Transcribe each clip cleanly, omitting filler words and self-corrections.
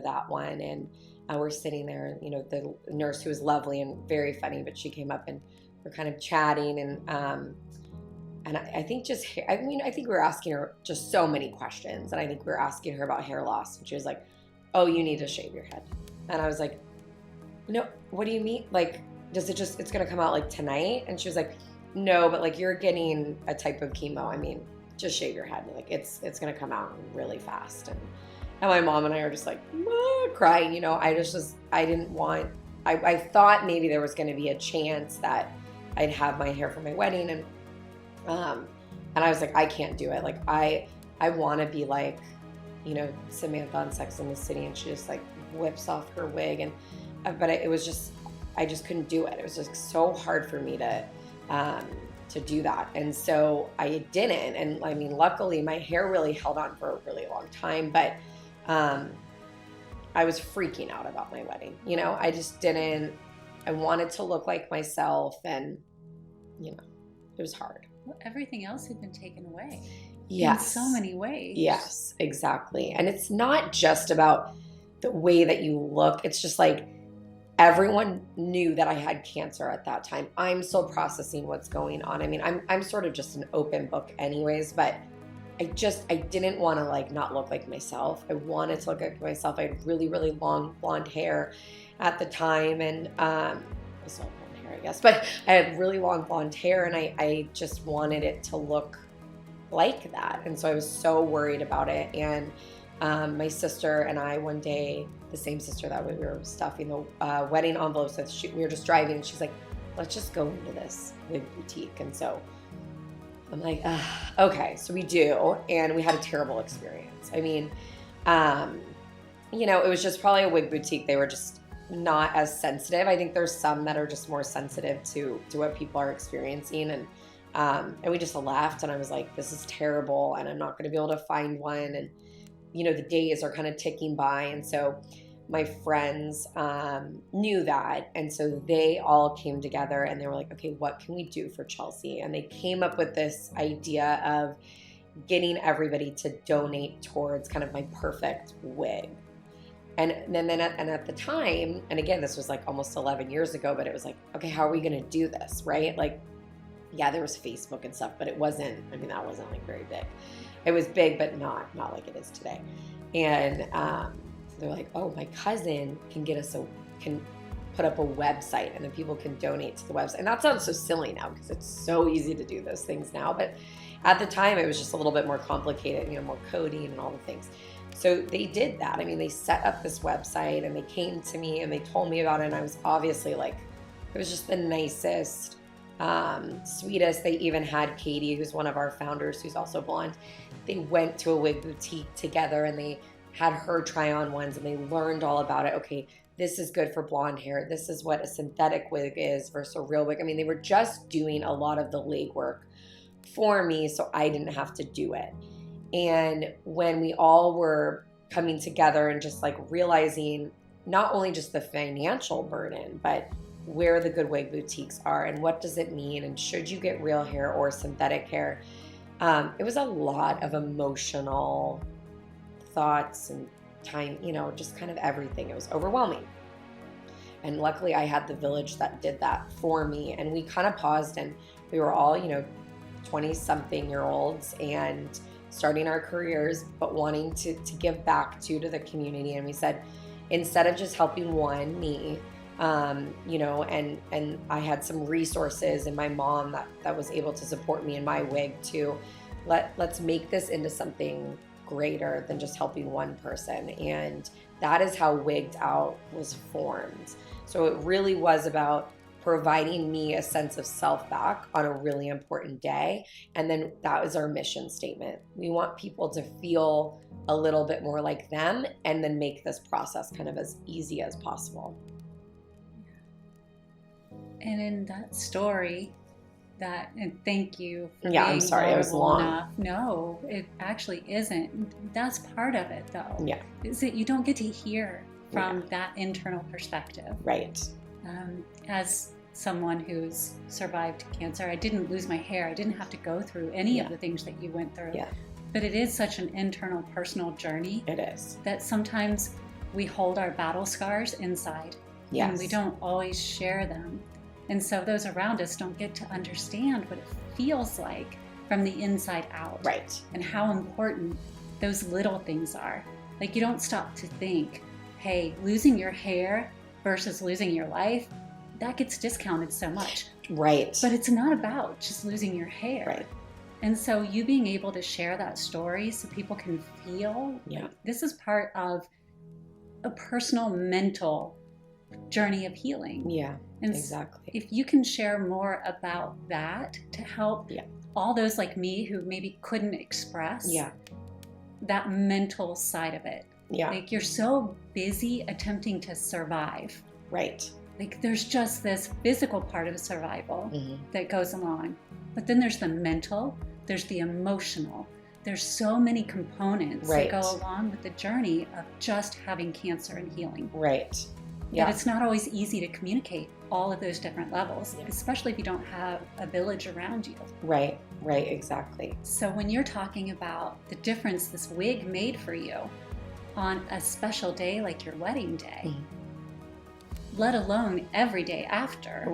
that one. And we're sitting there, and, the nurse, who was lovely and very funny, but she came up and we're kind of chatting. And I think I think we were asking her just so many questions. And I think we were asking her about hair loss. And she was like, oh, you need to shave your head. And I was like, no, what do you mean? Like, it's going to come out like tonight? And she was like, no, but like you're getting a type of chemo. I mean, just shave your head. Like it's going to come out really fast. And my mom and I are just like crying, I thought maybe there was going to be a chance that I'd have my hair for my wedding. And I was like, I can't do it. Like I want to be like, Samantha on Sex and the City, and she just like whips off her wig. But it was just, I just couldn't do it. It was just so hard for me to do that. And so I didn't. And I mean, luckily my hair really held on for a really long time, but I was freaking out about my wedding. I just didn't, I wanted to look like myself, and, it was hard. Well, everything else had been taken away. Yes. In so many ways. Yes, exactly. And it's not just about the way that you look. It's just like everyone knew that I had cancer at that time. I'm still processing what's going on. I mean, I'm sort of just an open book anyways, but I didn't want to like not look like myself. I wanted to look like myself. I had really, really long blonde hair at the time. And I still have blonde hair, I guess, but I had really long blonde hair, and I just wanted it to look like that. And so I was so worried about it. And my sister and I, one day, the same sister that we were stuffing the wedding envelopes with, we were just driving, and she's like, let's just go into this wig boutique. And so I'm like, okay, so we do. And we had a terrible experience. I mean, it was just probably a wig boutique. They were just not as sensitive. I think there's some that are just more sensitive to what people are experiencing. And we just left, and I was like, this is terrible, and I'm not going to be able to find one. And, the days are kind of ticking by. And so my friends knew that. And so they all came together, and they were like, okay, what can we do for Chelsea? And they came up with this idea of getting everybody to donate towards kind of my perfect wig. And at the time, and again, this was like almost 11 years ago, but it was like, okay, how are we going to do this? Right? Like, yeah, there was Facebook and stuff, but that wasn't like very big. It was big, but not like it is today. And they're like, oh, my cousin can put up a website, and then people can donate to the website. And that sounds so silly now because it's so easy to do those things now. But at the time, it was just a little bit more complicated, more coding and all the things. So they did that. I mean, they set up this website, and they came to me and they told me about it. And I was obviously like, it was just the nicest, sweetest. They even had Katie, who's one of our founders, who's also blonde. They went to a wig boutique together, and they had her try on ones, and they learned all about it. Okay, this is good for blonde hair. This is what a synthetic wig is versus a real wig. I mean, they were just doing a lot of the legwork for me, so I didn't have to do it. And when we all were coming together and just like realizing not only just the financial burden, but where the good wig boutiques are and what does it mean, and should you get real hair or synthetic hair, it was a lot of emotional thoughts and time, just kind of everything. It was overwhelming. And luckily I had the village that did that for me. And we kind of paused, and we were all, 20-something year olds and starting our careers, but wanting to give back to the community. And we said, instead of just helping me, and I had some resources, and my mom that was able to support me in my wig too. Let's make this into something greater than just helping one person. And that is how Wigged Out was formed. So it really was about providing me a sense of self back on a really important day. And then that was our mission statement. We want people to feel a little bit more like them, and then make this process kind of as easy as possible. And in that story, and thank you for being I'm sorry, it was long. Enough. No, it actually isn't. That's part of it, though. Yeah. Is that you don't get to hear from that internal perspective. Right. As someone who's survived cancer, I didn't lose my hair. I didn't have to go through any of the things that you went through. Yeah. But it is such an internal, personal journey. It is. That sometimes we hold our battle scars inside. Yes. And we don't always share them. And so those around us don't get to understand what it feels like from the inside out. Right. And how important those little things are. Like, you don't stop to think, hey, losing your hair versus losing your life, that gets discounted so much. Right. But it's not about just losing your hair. Right. And so you being able to share that story so people can feel, like, this is part of a personal mental journey of healing. Yeah, and exactly. If you can share more about that to help all those like me who maybe couldn't express that mental side of it. Yeah. Like, you're so busy attempting to survive. Right. Like, there's just this physical part of survival that goes along. But then there's the mental, there's the emotional. There's so many components that go along with the journey of just having cancer and healing. Right. Yeah. But it's not always easy to communicate all of those different levels, especially if you don't have a village around you. Right, right, exactly. So when you're talking about the difference this wig made for you on a special day like your wedding day, let alone every day after,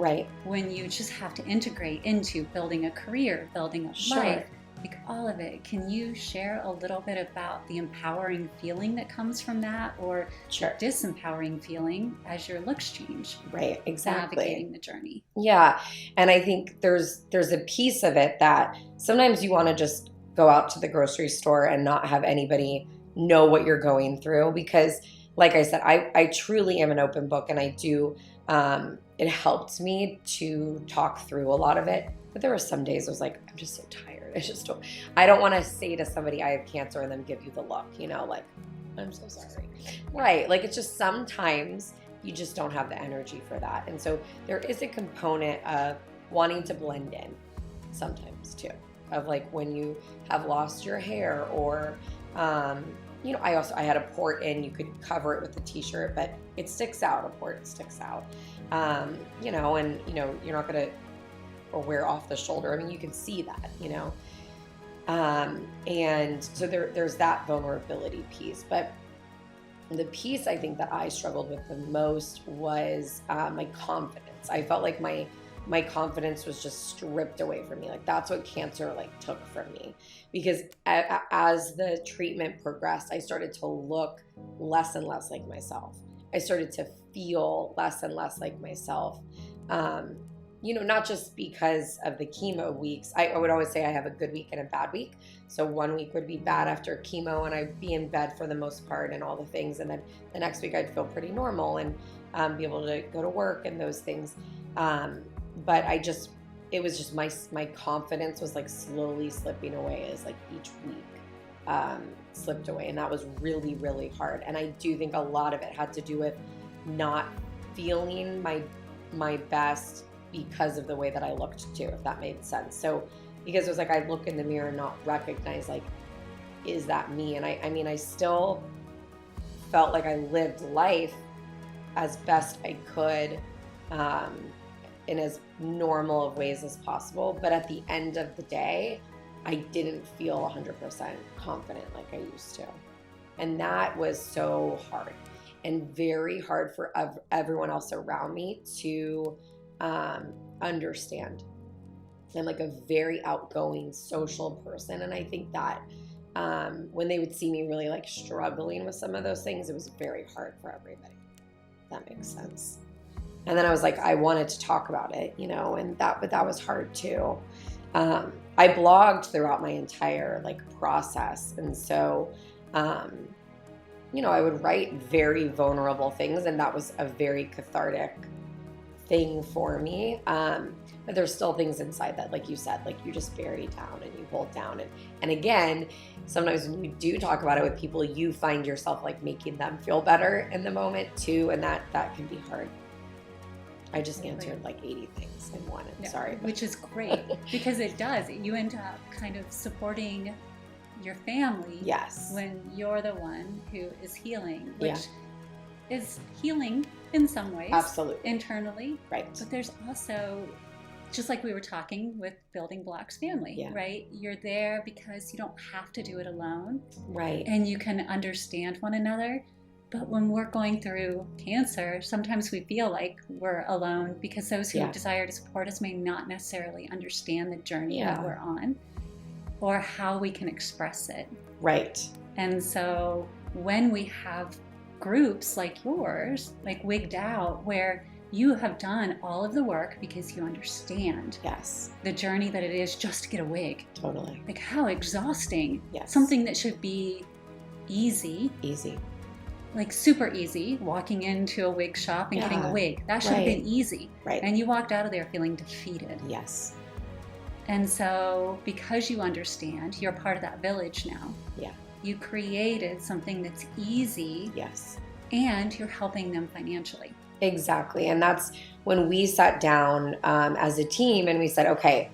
when you just have to integrate into building a career, building a life, like all of it. Can you share a little bit about the empowering feeling that comes from that, or the disempowering feeling as your looks change? Right, exactly. Navigating the journey. Yeah, and I think there's a piece of it that sometimes you want to just go out to the grocery store and not have anybody know what you're going through, because like I said, I truly am an open book, and I do, it helped me to talk through a lot of it. But there were some days I was like, I'm just so tired. I don't want to say to somebody I have cancer and then give you the look, like, I'm so sorry. Right. Like, it's just sometimes you just don't have the energy for that. And so there is a component of wanting to blend in sometimes too, of like when you have lost your hair, or, I had a port in, you could cover it with a t-shirt, but it sticks out. A port sticks out, and you're not going to, or wear off the shoulder. I mean, you can see that, and so there's that vulnerability piece. But the piece I think that I struggled with the most was my confidence. I felt like my confidence was just stripped away from me. Like, that's what cancer took from me, because as the treatment progressed, I started to look less and less like myself. I started to feel less and less like myself. Not just because of the chemo weeks. I would always say I have a good week and a bad week. So one week would be bad after chemo, and I'd be in bed for the most part and all the things. And then the next week I'd feel pretty normal and be able to go to work and those things. But it was just my confidence was slowly slipping away as each week slipped away. And that was really, really hard. And I do think a lot of it had to do with not feeling my best because of the way that I looked too, if that made sense. So because it was I look in the mirror and not recognize is that me? And I still felt like I lived life as best I could, in as normal of ways as possible. But at the end of the day, I didn't feel 100% confident like I used to. And that was so hard, and very hard for everyone else around me to understand. I'm a very outgoing social person, and I think that when they would see me really struggling with some of those things, it was very hard for everybody. If that makes sense. And then I was I wanted to talk about it, and that was hard too. I blogged throughout my entire process, and so I would write very vulnerable things, and that was a very cathartic thing for me. But there's still things inside that, like you said, you just bury down and you hold down. And again, sometimes when you do talk about it with people, you find yourself making them feel better in the moment too. And that can be hard. I just answered 80 things in one. I'm sorry. Which is great, because it does. You end up kind of supporting your family. Yes. When you're the one who is healing, which is healing in some ways. Absolutely. Internally. Right. But there's also, just like we were talking with building blocks family, right? You're there because you don't have to do it alone. Right. And you can understand one another. But when we're going through cancer, sometimes we feel like we're alone because those who desire to support us may not necessarily understand the journey that we're on or how we can express it. Right. And so when we have groups like yours, like Wigged Out, where you have done all of the work because you understand the journey that it is just to get a wig. Totally. Like how exhausting. Yes. Something that should be easy. Like super easy, walking into a wig shop and getting a wig. That should have been easy. Right. And you walked out of there feeling defeated. Yes. And so because you understand, you're part of that village now. Yeah. You created something that's easy. Yes. And you're helping them financially. Exactly. And that's when we sat down as a team and we said, okay,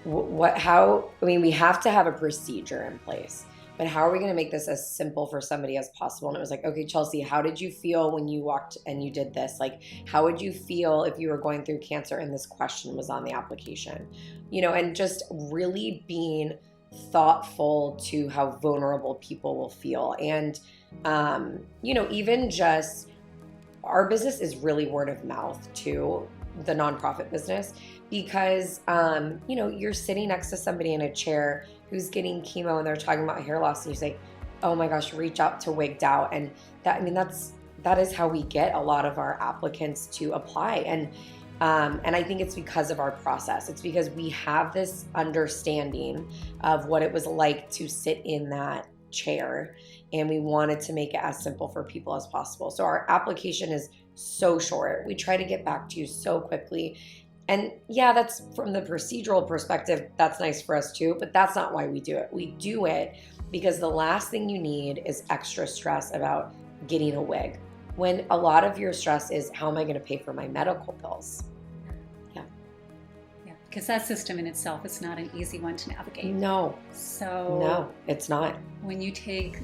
we have to have a procedure in place, but how are we going to make this as simple for somebody as possible? And it was like, okay, Chelsea, how did you feel when you walked and you did this? Like, how would you feel if you were going through cancer and this question was on the application? You know, and just really being thoughtful to how vulnerable people will feel. And, you know, even just our business is really word of mouth too, the nonprofit business, because, you know, you're sitting next to somebody in a chair who's getting chemo and they're talking about hair loss and you say, oh my gosh, reach out to Wigged Out. And that, I mean, that is how we get a lot of our applicants to apply. And I think it's because of our process. It's because we have this understanding of what it was like to sit in that chair, and we wanted to make it as simple for people as possible. So our application is so short. We try to get back to you so quickly. And yeah, that's from the procedural perspective, that's nice for us too, but that's not why we do it. We do it because the last thing you need is extra stress about getting a wig, when a lot of your stress is, how am I going to pay for my medical bills? Because that system in itself is not an easy one to navigate. No. So no, it's not. When you take